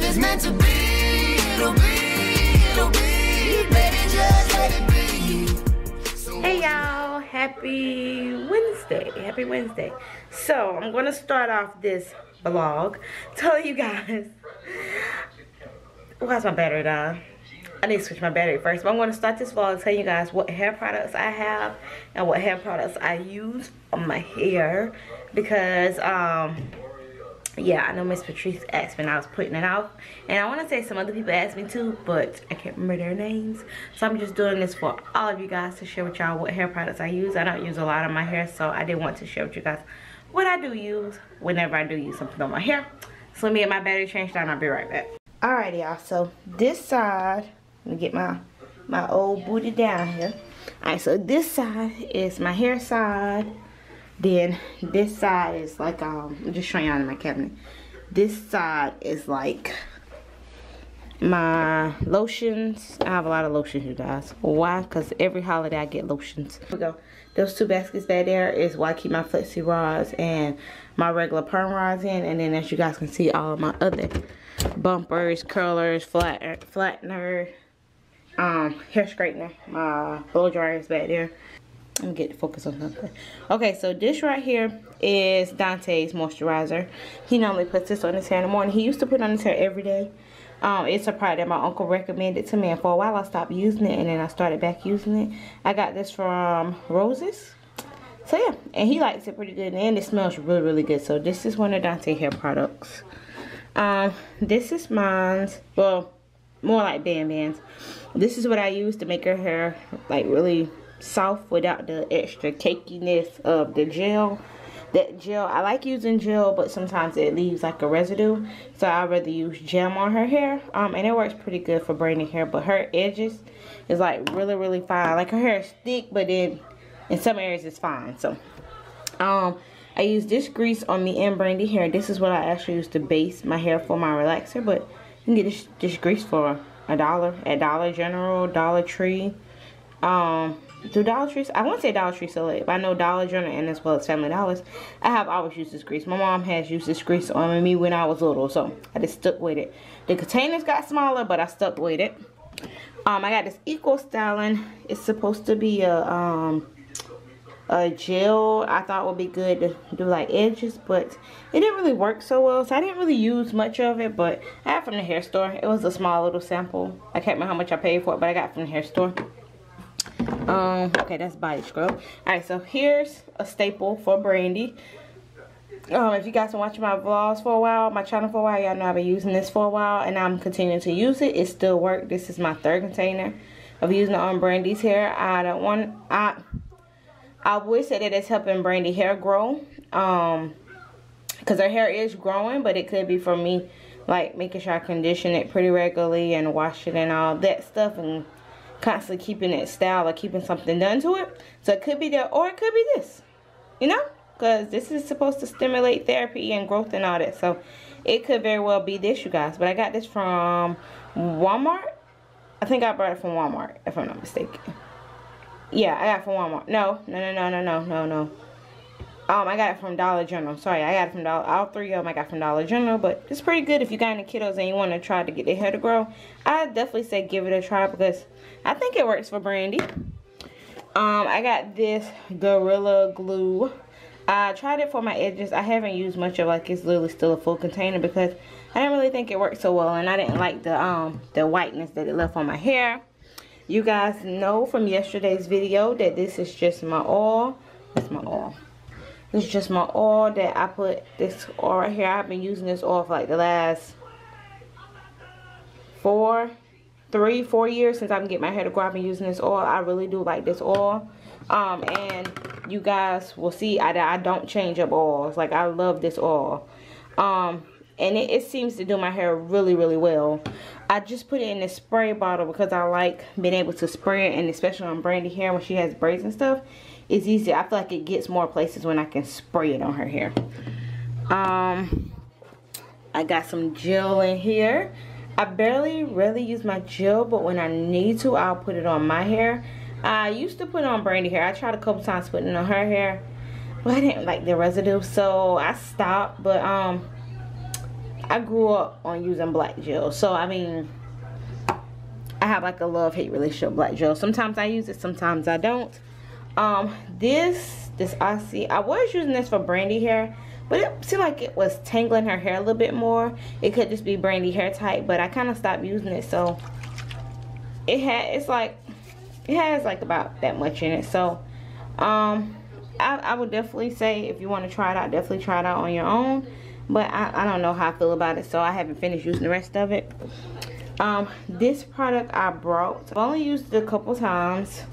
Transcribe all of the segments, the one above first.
it's meant to be, it'll be, baby, just let it be. Hey y'all, happy Wednesday. So I'm gonna start off this vlog telling you guys, why's my battery down? I need to switch my battery first, but I'm going to start this vlog telling you guys what hair products I have and what hair products I use on my hair, because yeah, I know Miss Patrice asked me and I was putting it out, and I want to say some other people asked me too, but I can't remember their names, so I'm just doing this for all of you guys to share with y'all what hair products I use. I don't use a lot on my hair, so I did want to share with you guys what I do use whenever I do use something on my hair. So let me get my battery changed out and I'll be right back. Alrighty y'all, so this side, let me get my old booty down here. Alright, so this side is my hair side. Then this side is like, I'm just showing y'all in my cabinet. This side is like my lotions. I have a lot of lotions, you guys. Why? Because every holiday I get lotions. Here we go. Those two baskets back there is where I keep my flexi rods and my regular perm rods in. And then as you guys can see, all of my other bumpers, curlers, flattener, hair straightener, my blow dryer is back there. Let me get the focus on something. Okay, so this right here is Dante's moisturizer. He normally puts this on his hair in the morning. He used to put it on his hair every day. It's a product that my uncle recommended to me, and for a while I stopped using it, and then I started back using it. I got this from Roses. So yeah, and he likes it pretty good, and it smells really, really good. So this is one of Dante hair products. This is mine's, well, more like bands. This is what I use to make her hair like really soft without the extra cakiness of the gel. That gel, I like using gel, but sometimes it leaves like a residue, so I'd rather use gel on her hair. And it works pretty good for braiding hair, but her edges is like really, really fine. Like her hair is thick, but then in some areas it's fine. So I use this grease on me and Brandy hair. This is what I actually use to base my hair for my relaxer, but you can get this grease for $1 at Dollar General, Dollar Tree. Do Dollar Trees? I won't say Dollar Tree Select, but I know Dollar General and as well as Family Dollars. I have always used this grease. My mom has used this grease on me when I was little, so I just stuck with it. The containers got smaller, but I stuck with it. I got this Eco Styling. It's supposed to be a gel. I thought would be good to do like edges, but it didn't really work so well, so I didn't really use much of it. But I got it from the hair store. It was a small little sample. I can't remember how much I paid for it, but I got it from the hair store. Okay, that's body scrub. Alright, so here's a staple for Brandy. If you guys been watching my vlogs for a while, my channel for a while, y'all know I've been using this for a while, and I'm continuing to use it. It still works. This is my third container of using it on Brandy's hair. I would say that it's helping Brandy hair grow, because her hair is growing, but it could be from me like making sure I condition it pretty regularly and wash it and all that stuff, and constantly keeping that style or keeping something done to it. So it could be that, or it could be this, you know, because this is supposed to stimulate therapy and growth and all that. So it could very well be this, you guys. But I got this from Walmart. I think I bought it from Walmart, if I'm not mistaken. Yeah, I got it from Walmart. No. I got it from Dollar General. Sorry, I got it from Dollar. All three of them I got from Dollar General. But it's pretty good if you got any kiddos and you want to try to get their hair to grow. I definitely say give it a try, because I think it works for Brandy. I got this Gorilla Glue. I tried it for my edges. I haven't used much of it. Like, it's literally still a full container, because I didn't really think it worked so well, and I didn't like the whiteness that it left on my hair. You guys know from yesterday's video that this is just my oil. That's my oil. This is just my oil that I put this oil right here. I've been using this oil for like the last 4 years since I've been getting my hair to grow. I've been using this oil. I really do like this oil. And you guys will see I don't change up oils. Like, I love this oil. And it seems to do my hair really, really well. I just put it in a spray bottle because I like being able to spray it, and especially on Brandy hair when she has braids and stuff. It's easy. I feel like it gets more places when I can spray it on her hair. I got some gel in here. I barely really use my gel, but when I need to, I'll put it on my hair. I used to put it on Brandy hair. I tried a couple times putting it on her hair, but I didn't like the residue, so I stopped. But I grew up on using black gel, so I mean, I have like a love-hate relationship with black gel. Sometimes I use it, sometimes I don't. This I see, I was using this for Brandy hair, but it seemed like it was tangling her hair a little bit more. It could just be Brandy hair type, but I kind of stopped using it, so it has like about that much in it. So I would definitely say, if you want to try it out, definitely try it out on your own. But I don't know how I feel about it, so I haven't finished using the rest of it. This product I brought, I've only used it a couple times,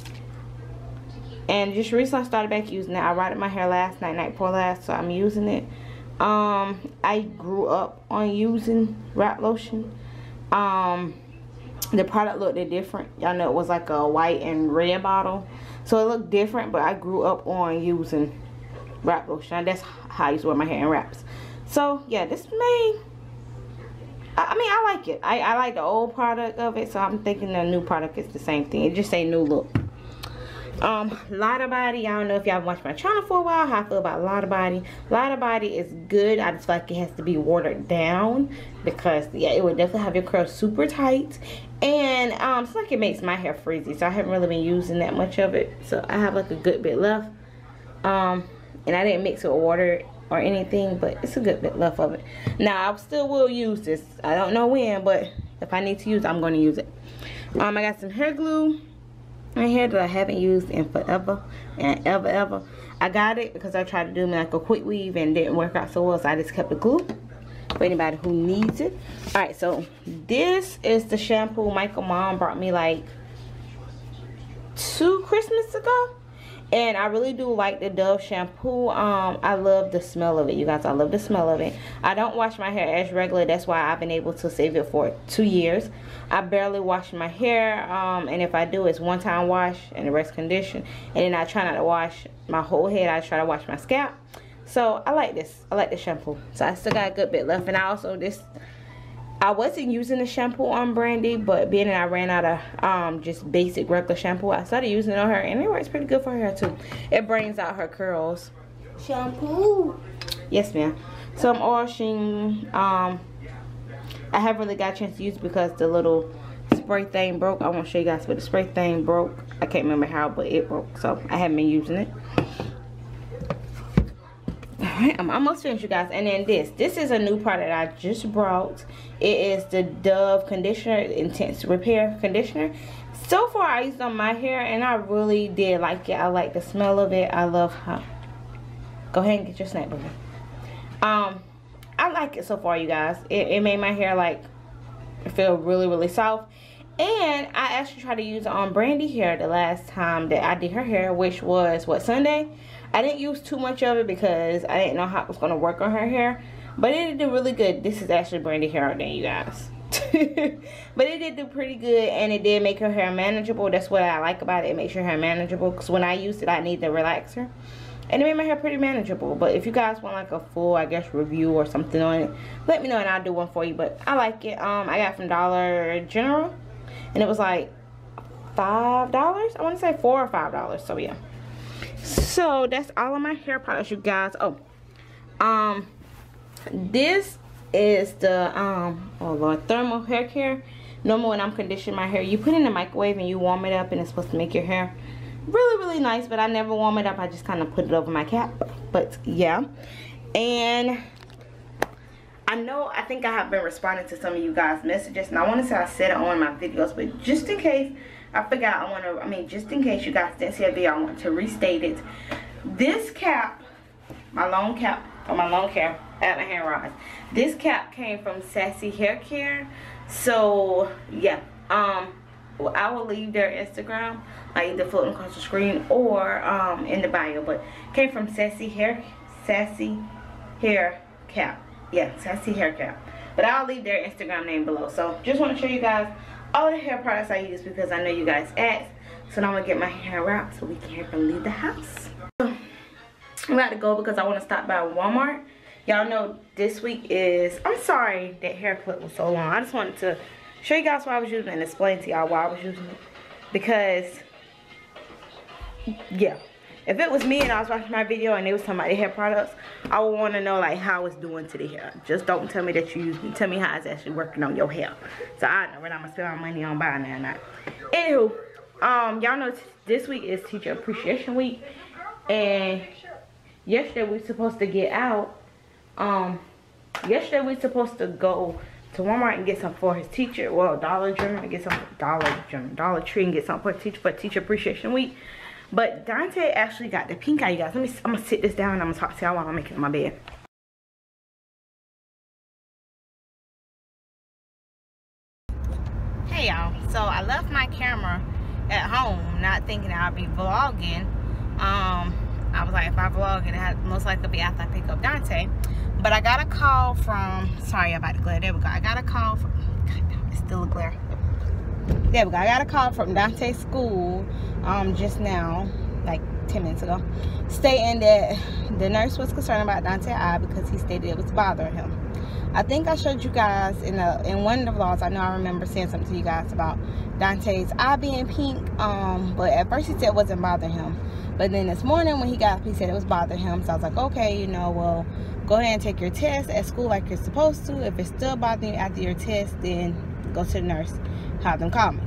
and just recently I started back using it. I rotted my hair last night before last, so I'm using it. I grew up on using wrap lotion. The product looked different. Y'all know it was like a white and red bottle, so it looked different, but I grew up on using wrap lotion. That's how I used to wear my hair in wraps. So yeah, this may, I mean, I like it. I like the old product of it, so I'm thinking the new product is the same thing. It just say new look. Lotta Body, I don't know if y'all watched my channel for a while, how I feel about Lotta Body. Lotta Body is good. I just feel like it has to be watered down, because yeah, it would definitely have your curls super tight, and it's like it makes my hair frizzy, so I haven't really been using that much of it. So I have like a good bit left, and I didn't mix it with water or anything, but it's a good bit left of it. Now I still will use this. I don't know when, but if I need to use it, I'm going to use it. I got some hair glue right here that I haven't used in forever and ever. I got it because I tried to do like a quick weave and it didn't work out so well, so I just kept the glue for anybody who needs it. Alright, so this is the shampoo Michael Mom brought me like 2 Christmas ago, and I really do like the Dove shampoo. I love the smell of it, you guys. I love the smell of it. I don't wash my hair as regular. That's why I've been able to save it for 2 years. I barely wash my hair, and if I do, it's one time wash and the rest condition. And then I try not to wash my whole head. I try to wash my scalp. So I like this. I like the shampoo. So I still got a good bit left. And I also I wasn't using the shampoo on Brandy, but being that I ran out of just basic regular shampoo, I started using it on her, and it works pretty good for her hair too. It brings out her curls. Shampoo. Yes, ma'am. So I'm washing. I haven't really got a chance to use it because the little spray thing broke. I won't show you guys, but the spray thing broke. I can't remember how, but it broke, so I haven't been using it. Alright, I'm almost finished, you guys. And then this is a new product I just brought. It is the Dove conditioner, intense repair conditioner. So far I used it on my hair and I really did like it. I like the smell of it. I love how, go ahead and get your snack, baby. I like it so far, you guys. It made my hair like feel really soft. And I actually tried to use it on Brandy hair the last time that I did her hair, which was what, Sunday. I didn't use too much of it because I didn't know how it was going to work on her hair, but it did really good. This is actually Brandy hair right there, you guys. But it did do pretty good, and it did make her hair manageable. That's what I like about it. It makes her hair manageable, because when I used it I need the relaxer, and it made my hair pretty manageable. But if you guys want like a full, I guess, review or something on it, let me know and I'll do one for you. But I like it. I got it from Dollar General, and it was like $5. I want to say $4 or $5. So yeah. So that's all of my hair products, you guys. Oh, this is the oh Lord, thermal hair care. Normally when I'm conditioning my hair, you put it in the microwave and you warm it up, and it's supposed to make your hair really nice. But I never warm it up. I just kind of put it over my cap. But yeah, and I think I have been responding to some of you guys' messages, and I want to say I said it on my videos, but just in case I forgot, just in case you guys didn't see a video, I want to restate it. This cap, my long cap, or my long hair, at my hair rise, this cap came from Sassy Hair Care. So yeah, I will leave their Instagram, either floating across the screen or in the bio. But came from Sassy Hair Cap. Yeah, Sassy Hair Cap. But I'll leave their Instagram name below. So just want to show you guys all the hair products I use, because I know you guys asked. So now I'm gonna get my hair wrapped so we can leave the house. I'm about to go because I want to stop by Walmart. Y'all know this week is, I'm sorry that hair clip was so long. I just wanted to show you guys why I was using it and explain to y'all why I was using it. Because yeah, If it was me and I was watching my video and they was talking about their hair products, I would want to know like how it's doing to the hair. Just don't tell me that you use it. Tell me how it's actually working on your hair. So I know when I'm gonna spend my money on buying that or not. Anywho, y'all know this week is Teacher Appreciation Week, and yesterday we were supposed to get out. Yesterday we were supposed to go to Walmart and get some for his teacher. Well, Dollar Tree and get some Dollar Tree and get something for Teacher Appreciation Week. But Dante actually got the pink eye, you guys. I'm gonna sit this down and I'm gonna talk to y'all while I'm making my bed. Hey y'all, so I left my camera at home, not thinking I'd be vlogging. I was like, if I vlog, it had most likely be after I pick up Dante. But I got a call from, sorry about the glare, there we go. I got a call from, God, it's still a glare. There we go. I got a call from Dante's school just now, like 10 minutes ago, stating that the nurse was concerned about Dante's eye because he stated it was bothering him. I think I showed you guys in one of the vlogs. I know I remember saying something to you guys about Dante's eye being pink, but at first he said it wasn't bothering him. But then this morning when he got up, he said it was bothering him. So I was like, okay, you know, well, go ahead and take your test at school like you're supposed to. If it's still bothering you after your test, then go to the nurse, have them call me.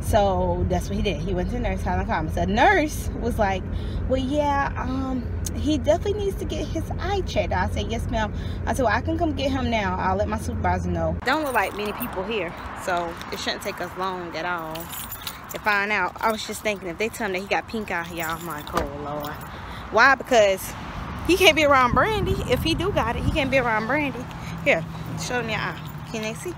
So that's what he did. He went to the nurse, had them call me. So the nurse was like, well, yeah, he definitely needs to get his eye checked. I said, yes, ma'am. I said, well, I can come get him now. I'll let my supervisor know. Don't look like many people here, so it shouldn't take us long at all to find out. I was just thinking, if they tell him that he got pink eye, y'all, I'm like, oh, Lord. Why? Because he can't be around Brandy. If he do got it, he can't be around Brandy. Here, show them your eye. Can they see?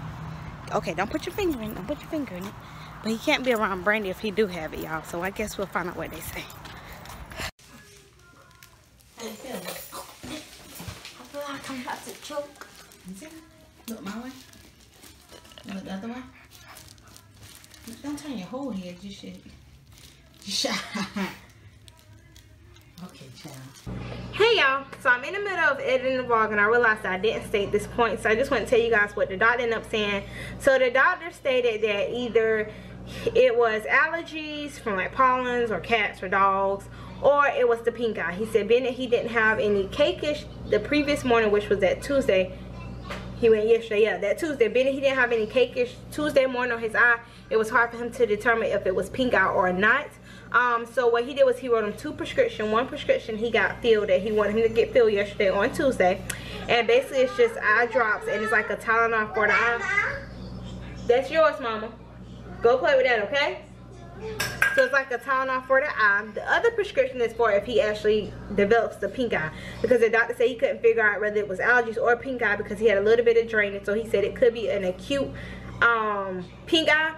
Okay, don't put your finger in it. Don't put your finger in it. But he can't be around Brandy if he do have it, y'all. So I guess we'll find out what they say. How you feeling? I feel like I'm about to choke. Look my way. Look the other way. Don't turn your whole head. Just shake. Okay, child. Hey y'all, so I'm in the middle of editing the vlog and I realized that I didn't state this point, so I just want to tell you guys what the doctor ended up saying. So the doctor stated that either it was allergies from like pollens or cats or dogs, or it was the pink eye. He said being that he didn't have any cakeish the previous morning, which was that Tuesday. He went yesterday, yeah, that Tuesday. Being that he didn't have any cakeish Tuesday morning on his eye, it was hard for him to determine if it was pink eye or not. So what he did was he wrote him 2 prescriptions. One prescription he got filled that he wanted him to get filled yesterday on Tuesday. And basically it's just eye drops and it's like a Tylenol for the eye. That's yours, mama. Go play with that, okay? So it's like a Tylenol for the eye. The other prescription is for if he actually develops the pink eye. Because the doctor said he couldn't figure out whether it was allergies or pink eye because he had a little bit of drainage. So he said it could be an acute pink eye.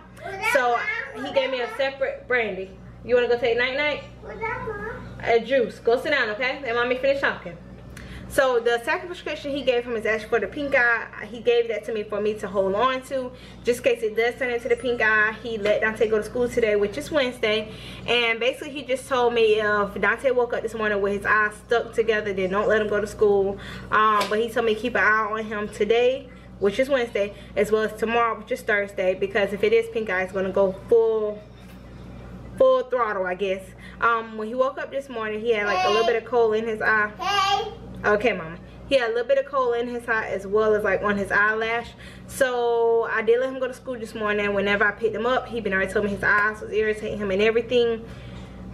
So he gave me a separate brandy. You want to go take night-night? What's that, Mom? A juice. Go sit down, okay? Let mommy finish talking. So the second prescription he gave him is actually for the pink eye. He gave that to me for me to hold on to, just in case it does turn into the pink eye. He let Dante go to school today, which is Wednesday. And basically he just told me if Dante woke up this morning with his eyes stuck together, then don't let him go to school. But he told me to keep an eye on him today, which is Wednesday, as well as tomorrow, which is Thursday, because if it is pink eye, it's going to go full throttle, I guess. When he woke up this morning, he had like a little bit of coal in his eye. Okay, mama. He had a little bit of coal in his eye as well as like on his eyelash. So I did let him go to school this morning. Whenever I picked him up, he been already told me his eyes was irritating him and everything.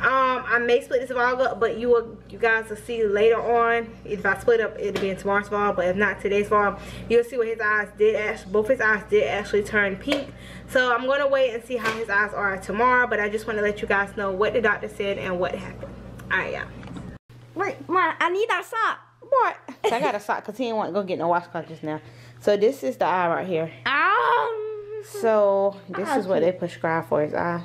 I may split this vlog up, but you guys will see later on. If I split up, it'll be in tomorrow's vlog, but if not today's vlog, you'll see what his eyes did. Both his eyes did actually turn pink. So I'm gonna wait and see how his eyes are tomorrow. But I just want to let you guys know what the doctor said and what happened. All right, y'all. Wait, Mom, I need that sock. What? So I got a sock because he didn't want to go get no washcloth just now. So this is the eye right here. So this is what they prescribe for his eye.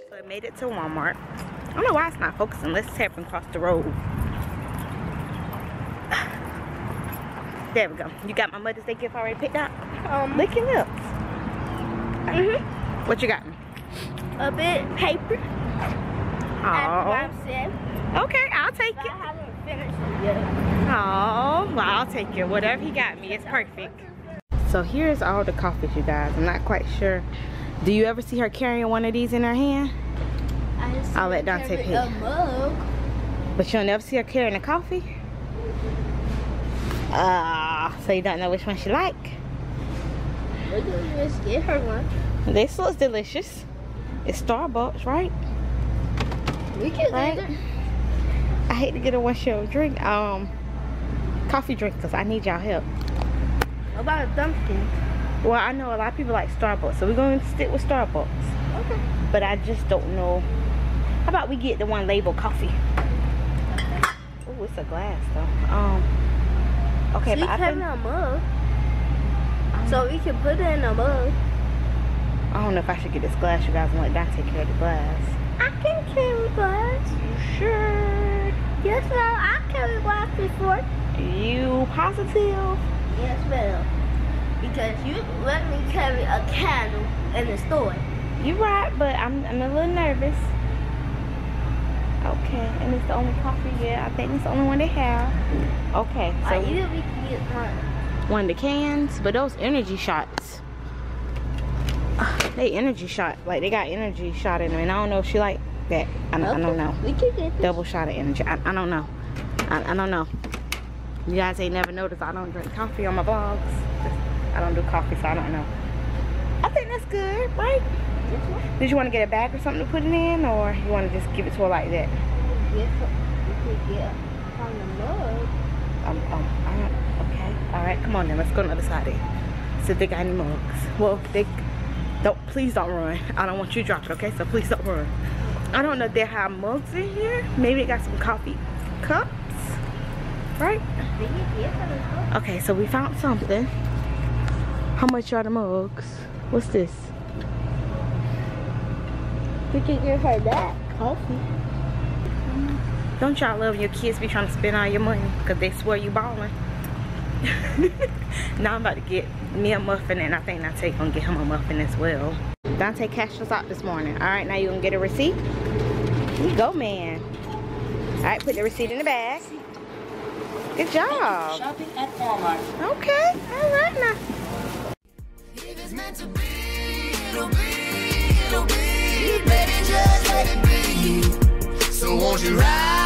So it made it to Walmart. I don't know why it's not focusing. Let's tap across the road. There we go. You got my Mother's Day gift already picked out? Lick your lips. What you got? A bit paper. Oh. Okay, I'll take it. I haven't finished it yet. Oh, well, I'll take it. Whatever he got me, it's perfect. So here's all the coffees, you guys. I'm not quite sure. Do you ever see her carrying one of these in her hand? I'll let Dante pick. A mug. But you'll never see her carrying a coffee? So you don't know which one she like? We can just get her one. This looks delicious. It's Starbucks, right? We can Right? get her. I hate to get her one shell drink, coffee drink, because I need y'all help. What about a Dunkin'? Well, I know a lot of people like Starbucks, so we're going to stick with Starbucks. Okay. But I just don't know. How about we get the one labeled coffee? Oh, it's a glass though. Okay, So but I have think, a mug. So we can put it in a mug. I don't know if I should get this glass, you guys, and let Dante carry the glass. I can carry glass. You sure? Yes, ma'am. I carried glass before. You positive? Yes, ma'am. Because you let me carry a candle in the store. You right, but I'm a little nervous. Okay, and it's the only coffee. Yeah, I think it's the only one they have. Okay, so Either we can get one of the cans, but those energy shots. They energy shot, like they got energy shot in them, and I don't know if she like that. I don't know. We can get this. Double shot of energy. I don't know. I don't know. You guys ain't never noticed I don't drink coffee on my vlogs. I don't do coffee, so I don't know. I think that's good, right? Did you want to get a bag or something to put it in, or you want to just give it to her like that? We could get on the mug. Okay. All right, come on then. Let's go to the other side then. See if they got any mugs. Well, they don't. Please don't run. I don't want you to drop it, okay? So please don't run. I don't know if they have mugs in here. Maybe they got some coffee cups, right? Okay, so we found something. How much are the mugs? What's this? We could give her that coffee. Don't y'all love your kids be trying to spend all your money because they swear you balling? Now I'm about to get me a muffin, and I think Dante gonna get him a muffin as well. Dante cashed us out this morning. All right, now you gonna get a receipt? You go, man. All right, put the receipt in the bag. Good job. Shopping at Walmart. Okay, all right now. If it's meant to be, it'll be, it'll be. Baby, just let it be. So won't you ride?